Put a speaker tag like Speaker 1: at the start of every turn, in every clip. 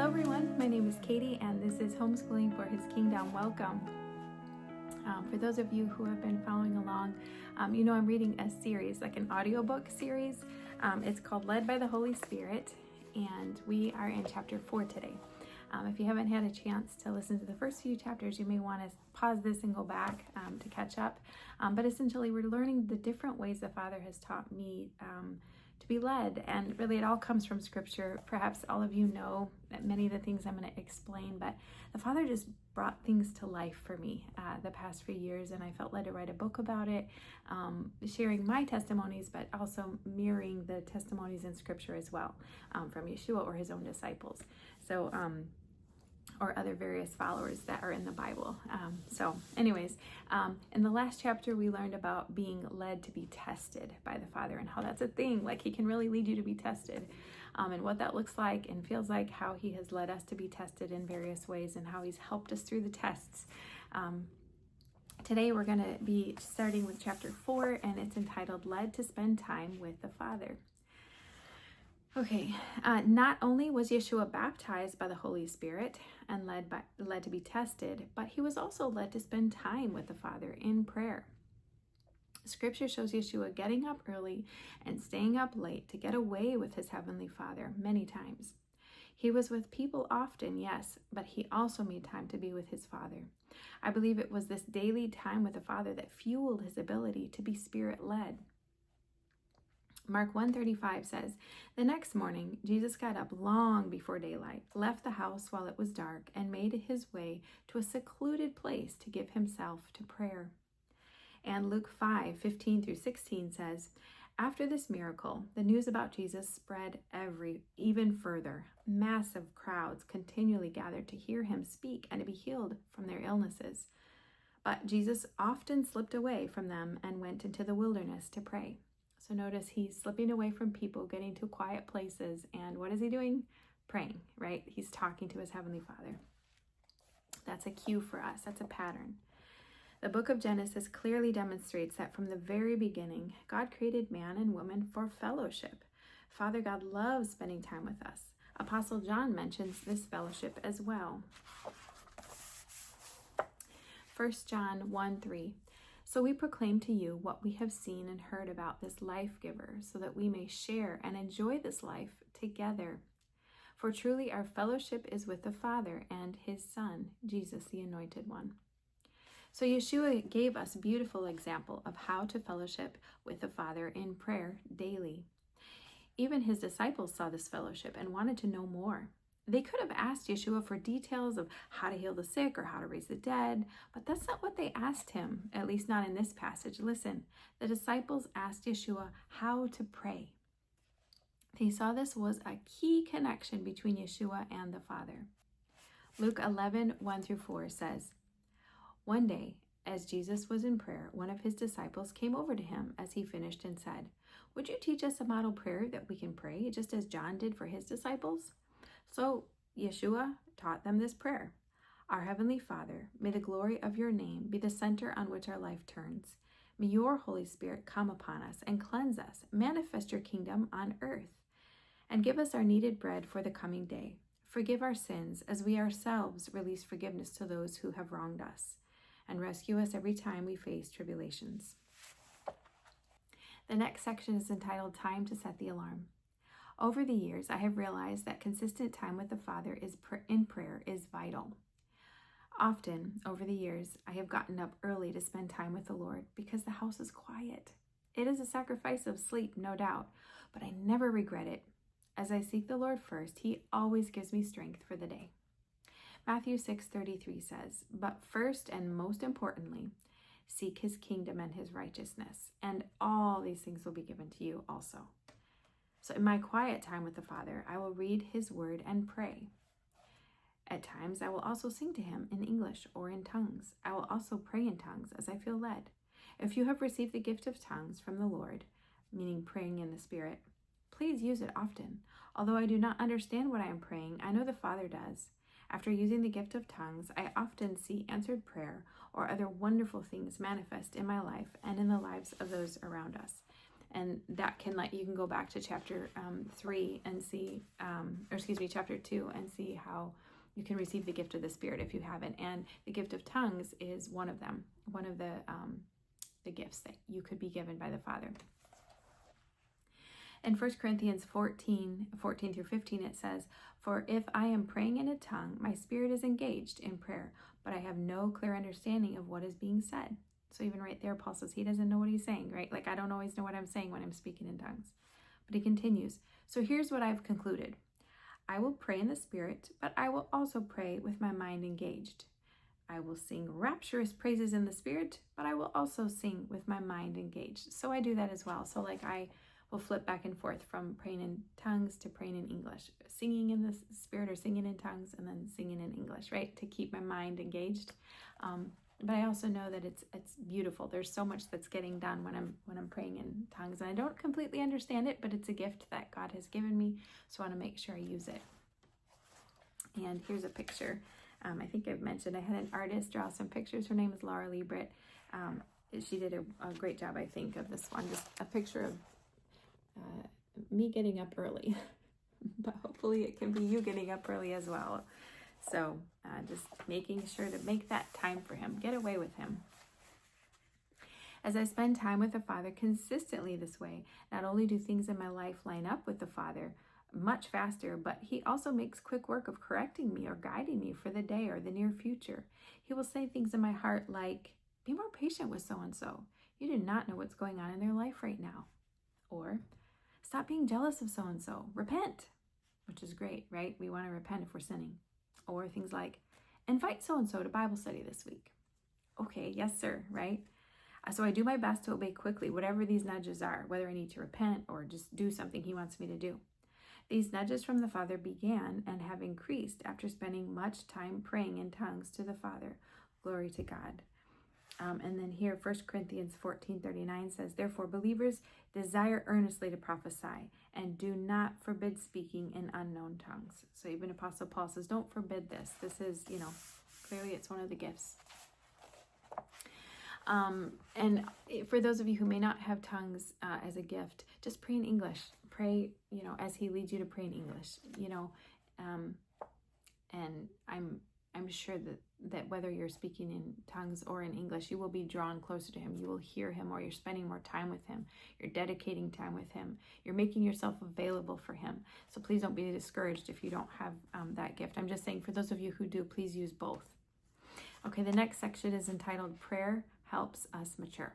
Speaker 1: everyone, my name is Katie and this is Homeschooling for His Kingdom. Welcome. For those of you who have been following along, you know I'm reading a series, like an audiobook series. It's called Led by the Holy Spirit, and we are in chapter 4 today. If you haven't had a chance to listen to the first few chapters, you may want to pause this and go back to catch up. But essentially, we're learning the different ways the Father has taught me to be led, and really it all comes from Scripture. Perhaps all of you know that many of the things I'm going to explain, but the Father just brought things to life for me the past few years, and I felt led to write a book about it, sharing my testimonies, but also mirroring the testimonies in Scripture as well, from Yeshua or his own disciples. So, or other various followers that are in the Bible. In the last chapter, we learned about being led to be tested by the Father and how that's a thing. Like, he can really lead you to be tested, and what that looks like and feels like, how he has led us to be tested in various ways and how he's helped us through the tests. Today, we're going to be starting with chapter 4, and it's entitled Led to Spend Time with the Father. Okay, not only was Yeshua baptized by the Holy Spirit and led to be tested, but he was also led to spend time with the Father in prayer. Scripture shows Yeshua getting up early and staying up late to get away with his heavenly Father many times. He was with people often, yes, but he also made time to be with his Father. I believe it was this daily time with the Father that fueled his ability to be Spirit-led. Mark 1:35 says, "The next morning, Jesus got up long before daylight, left the house while it was dark, and made his way to a secluded place to give himself to prayer." And Luke 5:15 through 16 says, "After this miracle, the news about Jesus spread even further. Massive crowds continually gathered to hear him speak and to be healed from their illnesses. But Jesus often slipped away from them and went into the wilderness to pray." So notice he's slipping away from people, getting to quiet places, and what is he doing? Praying, right? He's talking to his Heavenly Father. That's a cue for us. That's a pattern. The book of Genesis clearly demonstrates that from the very beginning, God created man and woman for fellowship. Father God loves spending time with us. Apostle John mentions this fellowship as well. 1 John 1:3. "So we proclaim to you what we have seen and heard about this life giver, so that we may share and enjoy this life together. For truly our fellowship is with the Father and his Son, Jesus, the Anointed One." So Yeshua gave us a beautiful example of how to fellowship with the Father in prayer daily. Even his disciples saw this fellowship and wanted to know more. They could have asked Yeshua for details of how to heal the sick or how to raise the dead, but that's not what they asked him, at least not in this passage. Listen, the disciples asked Yeshua how to pray. They saw this was a key connection between Yeshua and the Father. Luke 11:1 through 4 says, "One day, as Jesus was in prayer, one of his disciples came over to him as he finished and said, 'Would you teach us a model prayer that we can pray, just as John did for his disciples?' So Yeshua taught them this prayer: 'Our Heavenly Father, may the glory of your name be the center on which our life turns. May your Holy Spirit come upon us and cleanse us, manifest your kingdom on earth, and give us our needed bread for the coming day. Forgive our sins as we ourselves release forgiveness to those who have wronged us, and rescue us every time we face tribulations.'" The next section is entitled Time to Set the Alarm. Over the years, I have realized that consistent time with the Father in prayer is vital. Often, over the years, I have gotten up early to spend time with the Lord because the house is quiet. It is a sacrifice of sleep, no doubt, but I never regret it. As I seek the Lord first, he always gives me strength for the day. Matthew 6:33 says, "But first and most importantly, seek his kingdom and his righteousness, and all these things will be given to you also." So in my quiet time with the Father, I will read his word and pray. At times, I will also sing to him in English or in tongues. I will also pray in tongues as I feel led. If you have received the gift of tongues from the Lord, meaning praying in the Spirit, please use it often. Although I do not understand what I am praying, I know the Father does. After using the gift of tongues, I often see answered prayer or other wonderful things manifest in my life and in the lives of those around us. And that can you can go back to chapter 3 and see, chapter 2 and see how you can receive the gift of the Spirit if you haven't. And the gift of tongues is one of them, one of the gifts that you could be given by the Father. In 1 Corinthians 14 through 15, it says, "For if I am praying in a tongue, my spirit is engaged in prayer, but I have no clear understanding of what is being said." So even right there, Paul says he doesn't know what he's saying, right? I don't always know what I'm saying when I'm speaking in tongues. But he continues, "So here's what I've concluded. I will pray in the Spirit, but I will also pray with my mind engaged. I will sing rapturous praises in the Spirit, but I will also sing with my mind engaged." So I do that as well. So I will flip back and forth from praying in tongues to praying in English, singing in the Spirit or singing in tongues, and then singing in English, right? To keep my mind engaged. But I also know that it's beautiful. There's so much that's getting done when I'm praying in tongues, and I don't completely understand it, but it's a gift that God has given me, so I want to make sure I use it. And here's a picture. I think I've mentioned I had an artist draw some pictures. Her name is Laura Liebert. She did a great job, I think, of this one. Just a picture of me getting up early, but hopefully it can be you getting up early as well. So just making sure to make that time for him, get away with him. As I spend time with the Father consistently this way, not only do things in my life line up with the Father much faster, but he also makes quick work of correcting me or guiding me for the day or the near future. He will say things in my heart like, "Be more patient with so-and-so. You do not know what's going on in their life right now." Or, "Stop being jealous of so-and-so. Repent," which is great, right? We want to repent if we're sinning. Or things like, "Invite so-and-so to Bible study this week." Okay, yes, sir, right? So I do my best to obey quickly, whatever these nudges are, whether I need to repent or just do something he wants me to do. These nudges from the Father began and have increased after spending much time praying in tongues to the Father. Glory to God. And then here, 1 Corinthians 14:39 says, "Therefore, believers desire earnestly to prophesy, and do not forbid speaking in unknown tongues." So even Apostle Paul says, don't forbid this. This is, clearly it's one of the gifts. And for those of you who may not have tongues as a gift, just pray in English. Pray, as he leads you to pray in English, and I'm sure that whether you're speaking in tongues or in English, you will be drawn closer to him. You will hear him, or you're spending more time with him. You're dedicating time with him. You're making yourself available for him. So please don't be discouraged if you don't have that gift. I'm just saying, for those of you who do, please use both. Okay, the next section is entitled Prayer Helps Us Mature.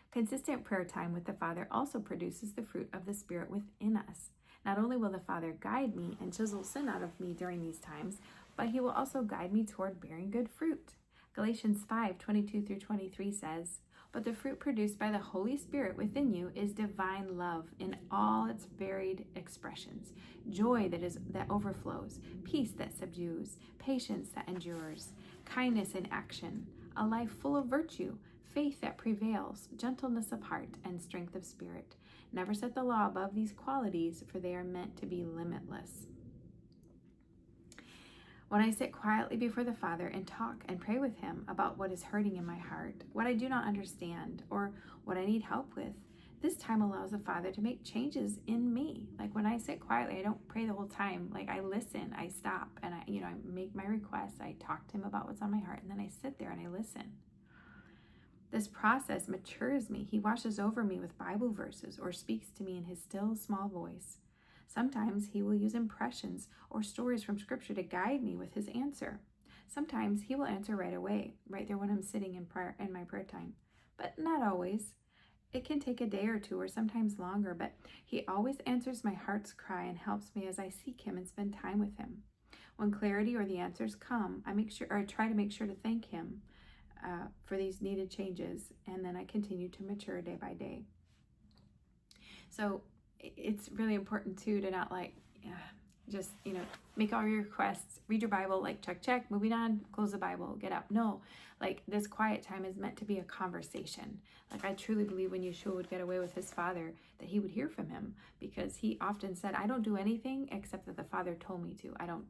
Speaker 1: Consistent prayer time with the Father also produces the fruit of the Spirit within us. Not only will the Father guide me and chisel sin out of me during these times, but he will also guide me toward bearing good fruit. Galatians 5:22 through 23 says, "But the fruit produced by the Holy Spirit within you is divine love in all its varied expressions, joy that overflows, peace that subdues, patience that endures, kindness in action, a life full of virtue, faith that prevails, gentleness of heart, and strength of spirit. Never set the law above these qualities, for they are meant to be limitless." When I sit quietly before the Father and talk and pray with him about what is hurting in my heart, what I do not understand, or what I need help with, this time allows the Father to make changes in me. When I sit quietly, I don't pray the whole time. I listen, I stop, and I make my requests. I talk to him about what's on my heart, and then I sit there and I listen. This process matures me. He washes over me with Bible verses or speaks to me in his still, small voice. Sometimes he will use impressions or stories from Scripture to guide me with his answer. Sometimes he will answer right away, right there when I'm sitting in my prayer time. But not always. It can take a day or two or sometimes longer, but he always answers my heart's cry and helps me as I seek him and spend time with him. When clarity or the answers come, I try to make sure to thank him for these needed changes, and then I continue to mature day by day. So it's really important too to not just, make all your requests, read your Bible, like check, moving on, close the Bible, get up. No, like this quiet time is meant to be a conversation. Like I truly believe when Yeshua would get away with his Father, that he would hear from him, because he often said, I don't do anything except that the Father told me to. I don't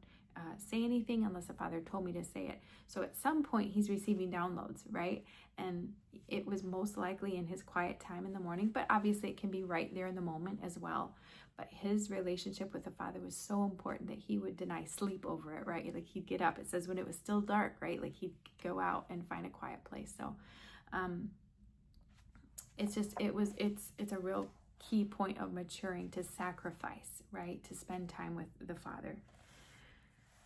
Speaker 1: say anything unless the Father told me to say it. So at some point he's receiving downloads, right? And it was most likely in his quiet time in the morning, but obviously it can be right there in the moment as well. But his relationship with the Father was so important that he would deny sleep over it, right? Like he'd get up. It says when it was still dark, right? Like he'd go out and find a quiet place. So it's a real key point of maturing, to sacrifice, right? To spend time with the Father.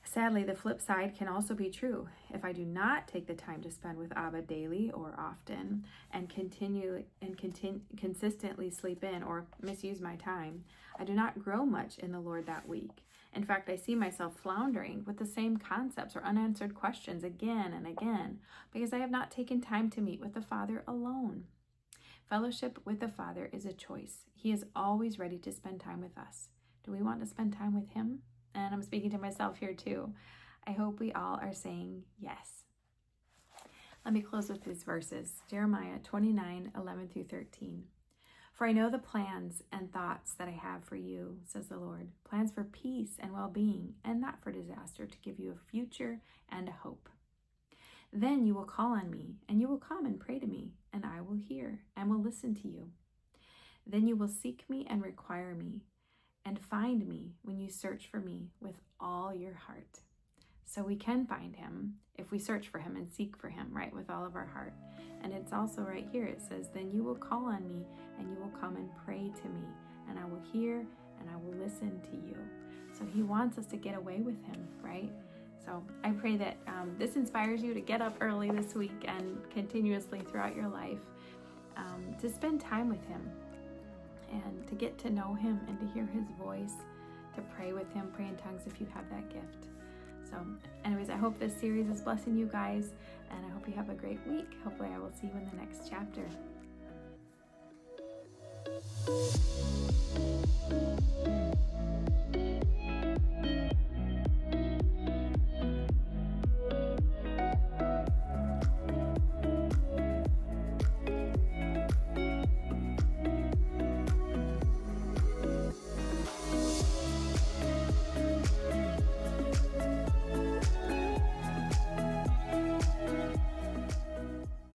Speaker 1: Sadly, the flip side can also be true. If I do not take the time to spend with Abba daily or often, and consistently sleep in or misuse my time, I do not grow much in the Lord that week. In fact, I see myself floundering with the same concepts or unanswered questions again and again, because I have not taken time to meet with the Father alone. Fellowship with the Father is a choice. He is always ready to spend time with us. Do we want to spend time with him? And I'm speaking to myself here too. I hope we all are saying yes. Let me close with these verses. Jeremiah 29:11-13. For I know the plans and thoughts that I have for you, says the Lord. Plans for peace and well-being, and not for disaster, to give you a future and a hope. Then you will call on me, and you will come and pray to me, and I will hear and will listen to you. Then you will seek me and require me, and find me when you search for me with all your heart. So we can find him if we search for him and seek for him, right, with all of our heart. And it's also right here, it says, then you will call on me and you will come and pray to me, and I will hear and I will listen to you. So he wants us to get away with him, right? So I pray that this inspires you to get up early this week and continuously throughout your life to spend time with him, and to get to know him and to hear his voice, to pray with him, pray in tongues if you have that gift. So anyways, I hope this series is blessing you guys, and I hope you have a great week. Hopefully I will see you in the next chapter.